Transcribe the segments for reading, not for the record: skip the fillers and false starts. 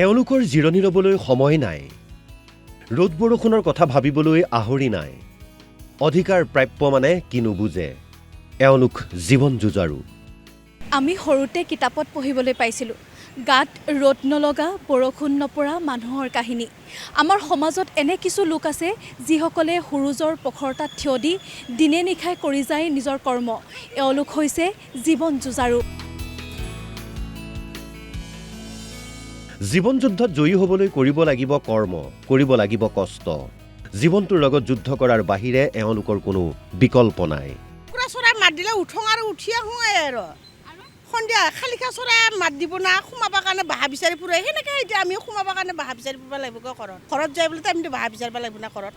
এওঁলোকৰ জিৰণি ল'বলৈ সময় নাই, ৰ'দ বৰষুণৰ কথা ভাবিবলৈ আহৰি নাই। অধিকাৰ প্ৰাপ্য মানে কি নুবুজে, এওঁলোক জীৱন যুঁজাৰু। আমি সৰুতে কিতাপত পঢ়িবলৈ পাইছিলোঁ গাত ৰ'দ নলগা বৰষুণ নপৰা মানুহৰ কাহিনী। আমাৰ সমাজত এনে কিছু লোক আছে যিসকলে সূৰুজৰ প্ৰখৰতাত থিয় দি দিনে নিশাই কৰি যায় নিজৰ কৰ্ম। এওঁলোক হৈছে জীৱন যুঁজাৰু। জীৱন যুদ্ধত জয়ী হ'বলৈ কৰিব লাগিব কৰ্ম, কৰিব লাগিব কষ্ট। জীৱনটোৰ লগত যুদ্ধ কৰাৰ বাহিৰে এওঁলোকৰ কোনো বিকল্প নাই। কুকুৰা চৰাই মাত দিলে উঠোঁ আৰু উঠি আহোঁ আৰু সন্ধিয়া শালিকা চৰাই মাত দিব না, সোমাবৰ কাৰণে বাহা বিচাৰি ফুৰে। সেনেকৈ এতিয়া আমি সোমাবৰ কাৰণে বাহা বিচাৰি ফুৰিব লাগিব ঘৰত যাই বোলে টাইমটো বাহা বিচাৰিব লাগিব না ঘৰত।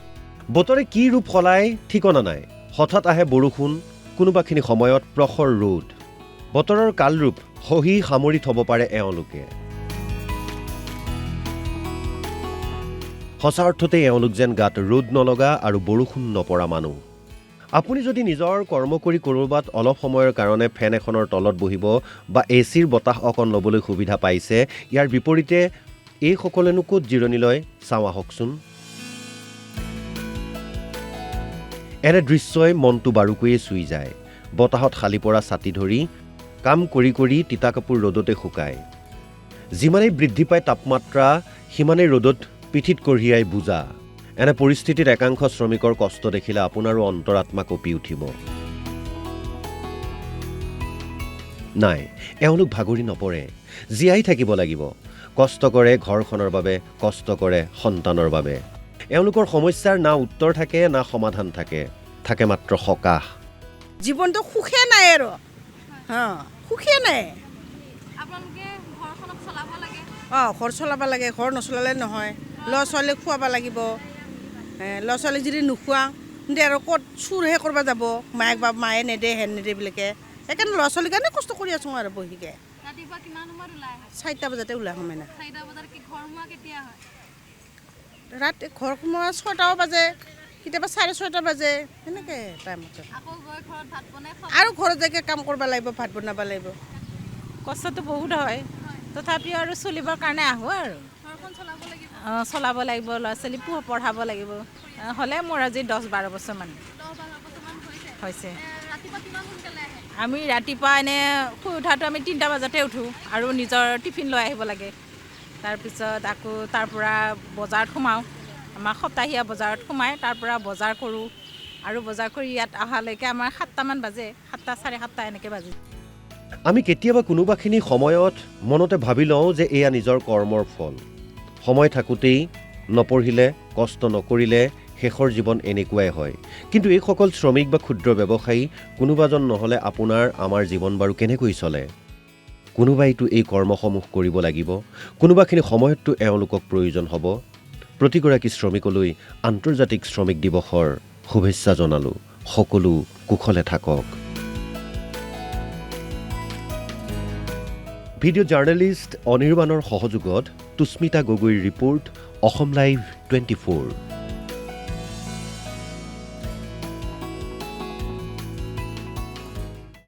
বতৰে কি ৰূপ সলায় ঠিকনা নাই। হঠাৎ আহে বৰষুণ, কোনোবাখিনি সময়ত প্ৰখৰ ৰ'দ। বতৰৰ কালৰূপ সহি সামৰি থ'ব পাৰে এওঁলোকে। সঁচা অৰ্থতেই এওঁলোক যেন গাত ৰ'দ নলগা আৰু বৰষুণ নপৰা মানুহ। আপুনি যদি নিজৰ কৰ্ম কৰি ক'ৰবাত অলপ সময়ৰ কাৰণে ফেন এখনৰ তলত বহিব বা এচিৰ বতাহ অকণ ল'বলৈ সুবিধা পাইছে, ইয়াৰ বিপৰীতে এইসকলেনো ক'ত জিৰণি লয় চাওঁ আহকচোন। এনে দৃশ্যই মনটো বাৰুকৈয়ে চুই যায়। বতাহত শালি পৰা ছাতি ধৰি কাম কৰি কৰি তিতা কাপোৰ ৰ'দতে শুকায়। যিমানেই বৃদ্ধি পায় তাপমাত্ৰা, সিমানেই ৰ'দত পিঠিত কঢ়িয়াই বোজা। এনে পৰিস্থিতিত একাংশ শ্ৰমিকৰ কষ্ট দেখিলে আপোনাৰো অন্তৰাত্মা কঁপি উঠিব। নাই, এওঁলোক ভাগৰি নপৰে, জীয়াই থাকিব লাগিব। কষ্ট কৰে ঘৰখনৰ বাবে, কষ্ট কৰে সন্তানৰ বাবে। এওঁলোকৰ সমস্যাৰ না উত্তৰ থাকে না সমাধান থাকে, থাকে মাত্ৰ সকাহ। জীৱনটো সুখে নাই আৰু সুখে নাই। ঘৰ চলাব লাগে, ঘৰ নচলালে নহয়। ল'ৰা ছোৱালীক খুৱাব লাগিব। ল'ৰা ছোৱালীক যদি নোখোৱাওঁ তেন্তে আৰু ক'ত চুৰহে কৰিব যাব, মায়েক বা মায়ে নেদে হেন নেদে বিলাকে। সেইকাৰণে ল'ৰা ছোৱালীৰ কাৰণে কষ্ট কৰি আছোঁ আৰু বহিকে। 4টা বজাতে ওলাই আহোঁ মানে। ৰাতি ঘৰ সোমোৱা 6টাও বাজে, কেতিয়াবা 6:30 বাজে, সেনেকৈ টাইমতে। আৰু ঘৰত যাই কাম কৰিব লাগিব, ভাত বনাব লাগিব। কষ্টটো বহুত হয়, তথাপিও আৰু চলিবৰ কাৰণে আহোঁ আৰু। চলাব লাগিব, ল'ৰা ছোৱালী পঢ়াব লাগিব। হ'লে মোৰ আজি 10-12 বছৰমান হৈছে। আমি ৰাতিপুৱা এনে শুই উঠাটো আমি 3টা বজাতে উঠোঁ আৰু নিজৰ টিফিন লৈ আহিব লাগে। তাৰপিছত আকৌ তাৰ পৰা বজাৰত সোমাওঁ। আমাৰ সপ্তাহীয়া বজাৰত সোমাই তাৰ পৰা বজাৰ কৰোঁ আৰু বজাৰ কৰি ইয়াত অহালৈকে আমাৰ 7টামান বাজে, 7টা 7:30 এনেকৈ বাজে। আমি কেতিয়াবা কোনোবাখিনি সময়ত মনতে ভাবি লওঁ যে এয়া নিজৰ কৰ্মৰ ফল। সময় থাকোঁতেই নপঢ়িলে, কষ্ট নকৰিলে শেষৰ জীৱন এনেকুৱাই হয়। কিন্তু এইসকল শ্ৰমিক বা ক্ষুদ্ৰ ব্যৱসায়ী কোনোবাজন নহ'লে আপোনাৰ আমাৰ জীৱন বাৰু কেনেকৈ চলে? কোনোবাইতো এই কৰ্মসমূহ কৰিব লাগিব, কোনোবাখিনি সময়ততো এওঁলোকক প্ৰয়োজন হ'ব। প্ৰতিগৰাকী শ্ৰমিকলৈ আন্তৰ্জাতিক শ্ৰমিক দিৱসৰ শুভেচ্ছা জনালোঁ। সকলো কুশলে থাকক। ভিডিঅ' জাৰ্নেলিষ্ট অনিৰ্বাণৰ সহযোগত তুস্মিতা গগৈৰ ৰিপৰ্ট, অসম লাইভ 24।